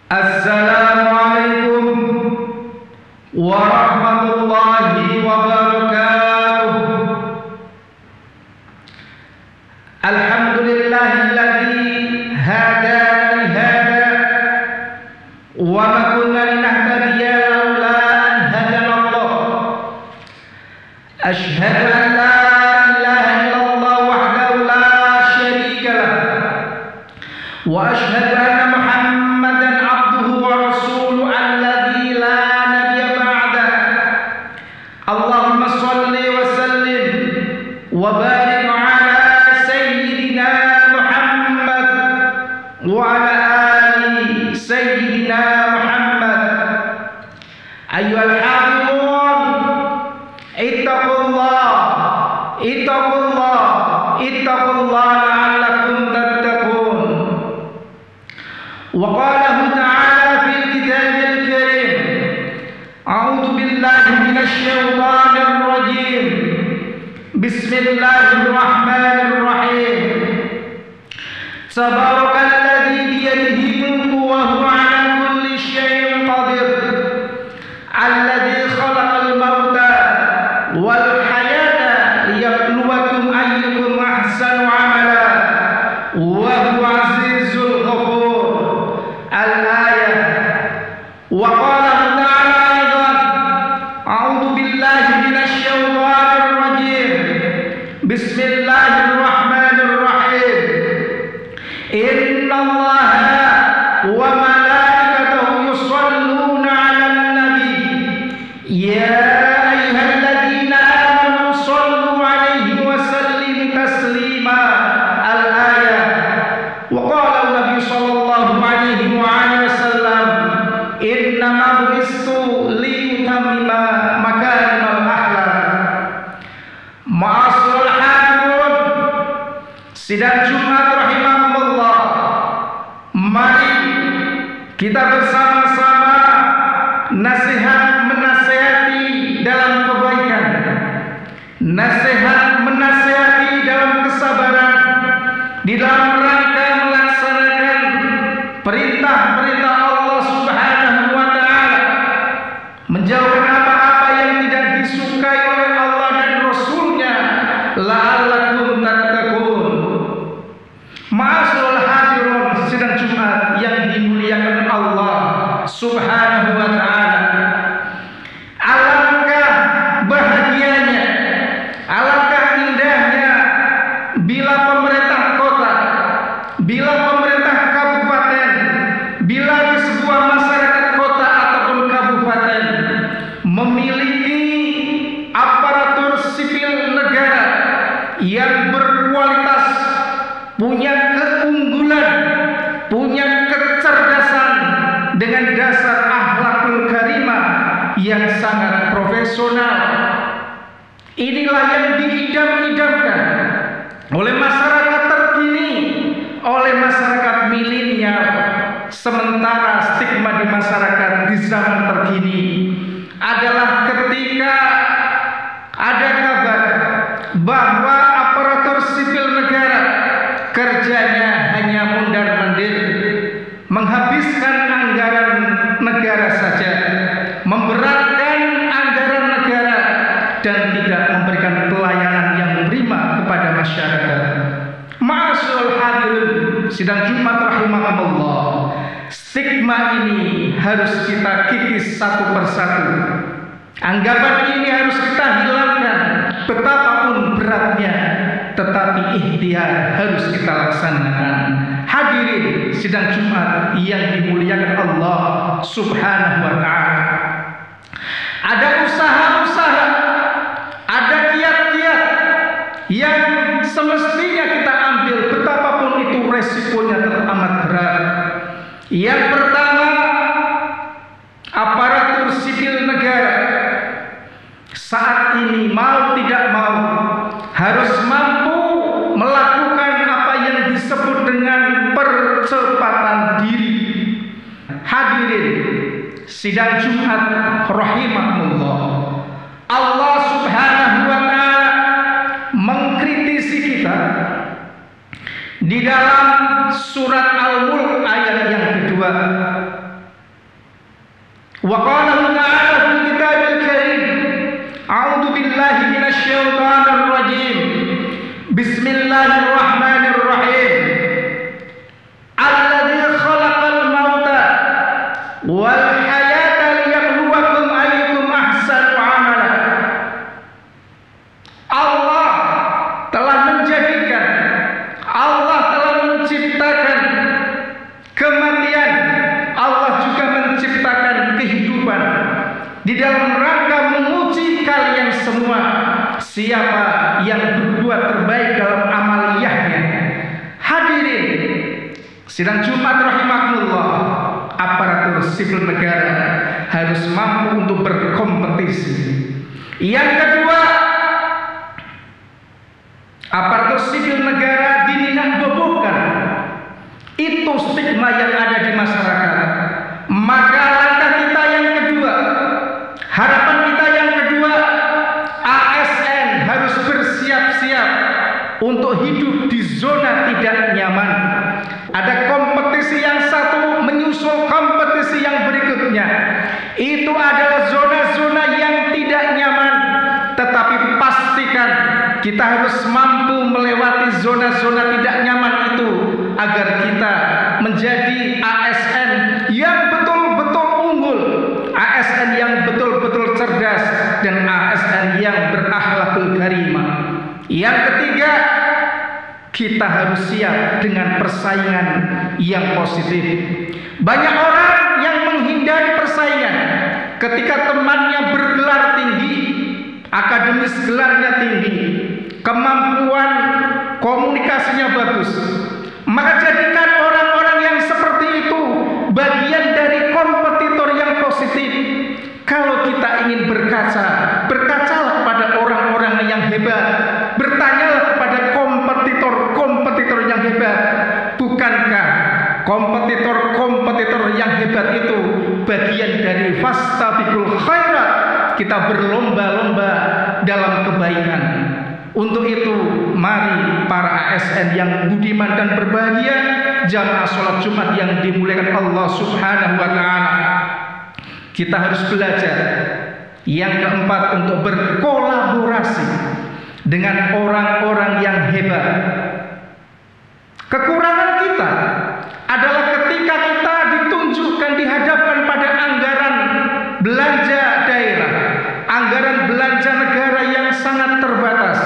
Assalamualaikum warahmatullahi wabarakatuh. Alhamdulillahilladzi hadana li hada wa ma kunna linahtadiya laula an hadana Allah. Asyhadu an la ilaha illallah wahdahu la syarika lah wa asyhadu anna Muhammadan abduhu wa rasuluhu alladzi la nabiyya ba'da. Allahumma shalli wa sallim wa barik ala sayyidina Muhammad wa ala ali sayyidina Muhammad. Ayyuhal hadirun, ittaqullah ittaqullah ittaqullah la'allakum tattaqun. Wa qalahu ta'ala fil kitabil karim, a'udzu billahi minasy syaithanir rajim. Bismillahirrahmanirrahim. Tabarakalladzi biyadihi mulku wa huwa 'ala kulli syai'in qadir. Alladzi khalaqal mauta wal hayata liyabluwakum ayyukum ahsanu 'amala wa huwa 'azizul ghafur. Al-ayah. Wa qalahu ta'ala aidan, a'udzu billahi minasy syaithanir rajim. Bismillahirrahmanirrahim. Innallaha wa malaikatahu yusholluna 'alan nabi ya ayyuhalladzina amanu shollu 'alaihi wa sallimu taslima. Al-ayah. Wa qala an-nabiy sallallahu alaihi wa alihi wasallam, innama bu'istu li utammima makarimal akhlaq. Ma'asyiral hadirun, sidang Jumat rahimakumullah, mari kita bersama-sama nasihat menasihati dalam kebaikan, nasihat menasihati dalam kesabaran, di dalam rangka melaksanakan perintah-perintah Allah Subhanahu wa ta'ala, menjauhkan apa-apa yang tidak disukai oleh Allah dan Rasulnya, la'allakum tattaqun. Ma'asyiral hadirun, sidang Jumat yang dimuliakan Allah Subhanahu wa ta'ala, alangkah bahagianya, alangkah indahnya bila pemerintah kota, bila pemerintah kabupaten, bila di sebuah masyarakat kota ataupun kabupaten memiliki aparatur sipil negara yang berkualitas, punya keunggulan, punya kecerdasan dengan dasar akhlakul karimah yang sangat profesional. Inilah yang diidam-idamkan oleh masyarakat terkini, oleh masyarakat milenial. Sementara stigma di masyarakat di zaman terkini adalah ketika ada kabar bahwa aparatur sipil negara kerjanya hanya mondar-mandir, menghabiskan anggaran negara saja, memberatkan anggaran negara, dan tidak memberikan pelayanan yang prima kepada masyarakat. Ma'asyiral hadirin, sidang Jumat rahimakumullah, stigma ini harus kita kikis satu persatu. Anggapan ini harus kita hilangkan, betapapun beratnya, tetapi ikhtiar harus kita laksanakan. Hadirin sidang Jumat yang dimuliakan Allah Subhanahu wa ta'ala, ada usaha-usaha, ada kiat-kiat yang semestinya kita ambil, betapapun itu resikonya teramat berat. Yang pertama, aparatur sipil negara saat ini mau tidak mau harus mampu melakukan apa yang disebut dengan percepatan diri. Hadirin sidang Jumat rahimahullah, Allah Subhanahu wa ta'ala mengkritisi kita di dalam surat Al-Mulk ayat yang kedua. Wa qala ta'ala fil kitabil karim, a'udzu billahi minasyaitonir rajim. Bismillahirrahmanirrahim. Alladzi khalaqal mauta wal hayata liyabluwakum ayyukum ahsanu amala. Allah telah menjadikan, Allah telah menciptakan kematian, Allah juga menciptakan kehidupan di dalam rangka menguji kalian semua siapa yang berbuat terbaik dalam amaliyahnya. Hadirin sidang Jumat rahimakumullah, aparatur sipil negara harus mampu untuk berkompetisi. Yang kedua, aparatur sipil negara dinilai-bobohkan. Itu stigma yang ada di masyarakat. Maka langkah kita yang kedua, harapan kita yang kedua, ASN harus bersiap-siap untuk hidup di zona tidak nyaman. Ada kompetisi yang satu menyusul kompetisi yang berikutnya. Itu adalah zona-zona yang tidak nyaman. Tetapi pastikan kita harus mampu melewati zona-zona tidak nyaman itu agar kita menjadi ASN yang betul-betul unggul, ASN yang betul-betul cerdas, dan ASN yang berakhlakul karimah. Yang ketiga, kita harus siap dengan persaingan yang positif. Banyak orang yang menghindari persaingan ketika temannya bergelar tinggi, akademis gelarnya tinggi, kemampuan komunikasinya bagus. Maka jadikan orang-orang yang seperti itu bagian dari kompetitor yang positif. Kalau kita ingin berkaca, berkacalah pada orang-orang yang hebat. Bertanyalah kepada kompetitor-kompetitor yang hebat. Bukankah kompetitor-kompetitor yang hebat itu bagian dari fastabiqul khairat? Kita berlomba-lomba dalam kebaikan. Untuk itu, mari para ASN yang budiman dan berbahagia, jamaah sholat Jumat yang dimuliakan Allah Subhanahu wa ta'ala, kita harus belajar. Yang keempat, untuk berkolaborasi dengan orang-orang yang hebat. Kekurangan kita adalah ketika kita ditunjukkan, dihadapkan pada anggaran belanja daerah, anggaran belanja negara yang sangat terbatas,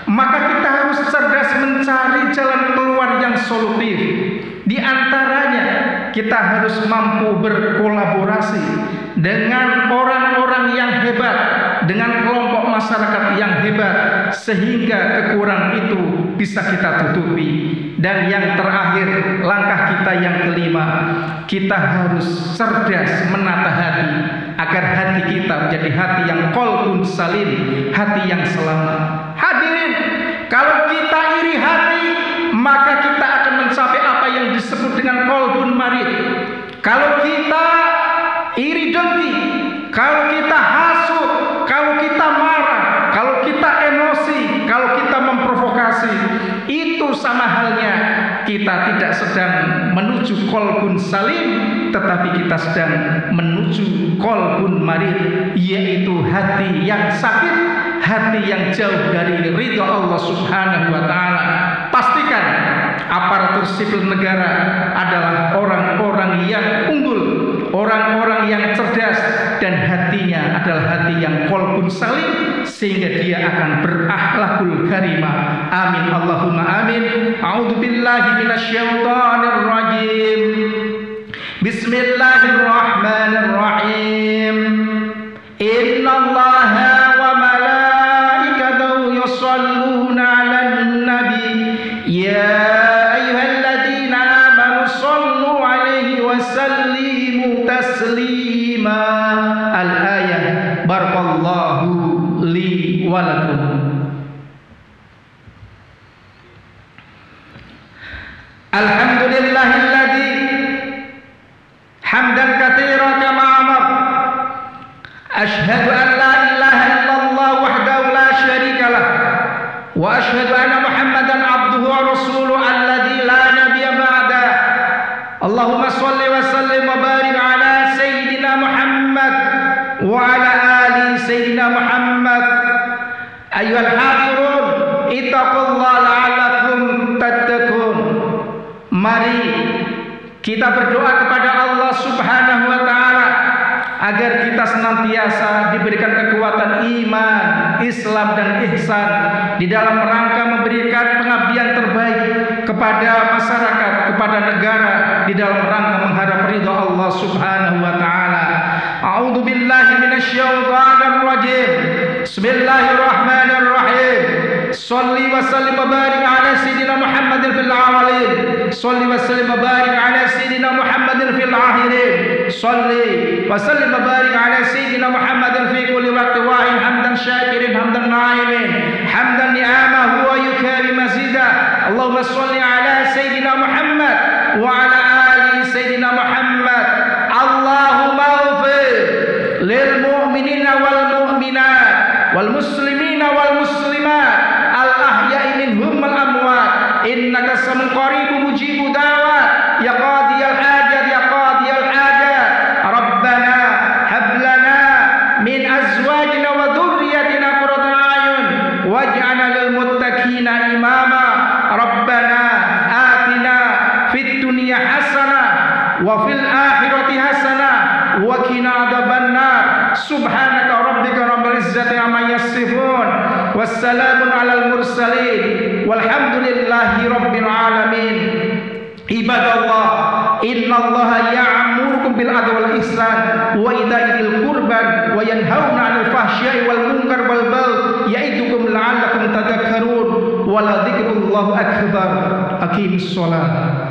maka kita harus cerdas mencari jalan keluar yang solutif. Di antaranya, kita harus mampu berkolaborasi dengan orang-orang yang hebat, dengan kelompok masyarakat yang hebat, sehingga kekurangan itu bisa kita tutupi. Dan yang terakhir, langkah kita yang kelima, kita harus cerdas menata hati agar hati kita menjadi hati yang qalbun salim, hati yang selamat. Hadirin, kalau kita iri hati, maka kita akan mencapai apa yang disebut dengan qalbun marid. Kalau kita iri dengki, kalau kita hasut, kalau kita marah, kalau kita emosi, kalau kita memprovokasi, itu sama halnya kita tidak sedang menuju qalbun salim, tetapi kita sedang menuju qalbun marid, yaitu hati yang sakit, hati yang jauh dari ridha Allah Subhanahu wa ta'ala. Pastikan aparatur sipil negara adalah orang-orang yang unggul, orang-orang yang cerdas, dan hatinya adalah hati yang qalbun salim, sehingga dia akan berakhlakul karimah. Amin Allahumma amin. A'udzu billahi minasyaitonir rajim. Bismillahirrahmanirrahim. Innallaha wa malaikatahu yusholluna 'alan nabi ya ayyuhalladzina amanu shallu 'alaihi wa sallimu taslima. Al-ayah. Barakallahu li wa lakum. Alhamdulillahilladzi hamdan katsiran kama amar. Asyhadu an la ilaha illallah wahdahu la syarika lah, wa asyhadu anna Muhammadan abduhu wa rasuluhu alladzi la nabiyya ba'da. Allahumma shalli wa sallim wa barik ala sayyidina Muhammad wa ala ali sayyidina Muhammad. Ayyuhal hadirun, ittaqullaha la'allakum tattaqun. Mari kita berdoa kepada Allah Subhanahu wa taala agar kita senantiasa diberikan kekuatan iman, Islam dan ihsan di dalam rangka memberikan pengabdian terbaik kepada masyarakat, kepada negara, di dalam rangka mengharap ridha Allah Subhanahu wa taala. A'udzu billahi minasyaitonir rajim. Bismillahirrahmanirrahim. Shalli wa sallim wa barik ala sayyidina Muhammadin fil awwalin. Shalli wa sallim wa barik ala sayyidina Muhammadin fil akhirin. Shalli wa sallim wa barik ala sayyidina Muhammadin fi kulli waqtin wa hamdan syakirin hamdan na'imin hamdan ni'amahu wa yukabi mazida. Allahumma shalli ala sayyidina Muhammad wa ala ali sayyidina Muhammad. Allahumma ighfir lil mu'minina wal mu'minat wal muslimina wal muslimat al ahya'i minhum wal amwat innaka sami'un qaribun mujibud da'wat ya qadiyal hajat ya qadiyal hajat. Rabbana hab lana min azwajina wa dhurriyyatina qurrata a'yun waj'alna lil muttaqina imama. Rabbana atina fid dunya hasanah wa fil akhirati hasanah wa qina adzabannar. Subhanaka rabbika rabbil izzati amma yasifun wassalamun alal mursalin walhamdulillahi rabbil alamin. Ibadallah, innallaha ya'murukum bil adli wal ihsan wa itaa'il qurban wa yanhauna 'anil fahsya'i wal munkar wal baghi ya'idukum la'allakum tadhakkarun wa la dzikrullahi akbar. Aqimis shalah.